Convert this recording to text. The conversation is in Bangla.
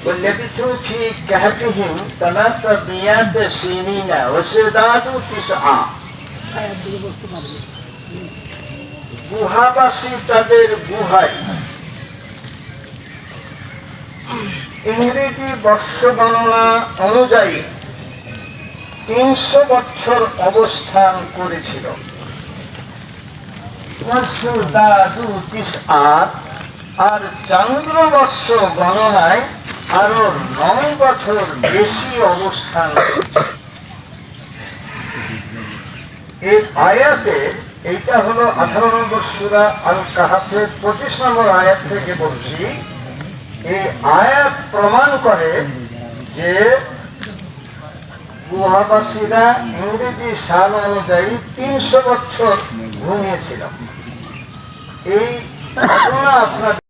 ولبثوا في كهفهم 300 سنين وازدادوا 9 গুহাবাসী তাদের গুহায় ইংরেজি বর্ষ গণনা অনুযায়ী 300 বছর অবস্থান করেছিল। আর চন্দ্রবর্ষ গণনায় আরো 9 বছর বেশি অবস্থান করেছে। এই আয়াতে এইটা হলো 18 নম্বর সূরা আল কাহাফের 25 নম্বর আয়াত থেকে বলছি। এই আয়াত প্রমাণ করে যে গুহাবাসীরা ইংরেজি সাল অনুযায়ী 300 বছর ঘুমিয়েছিল। এই ঘটনা আপনার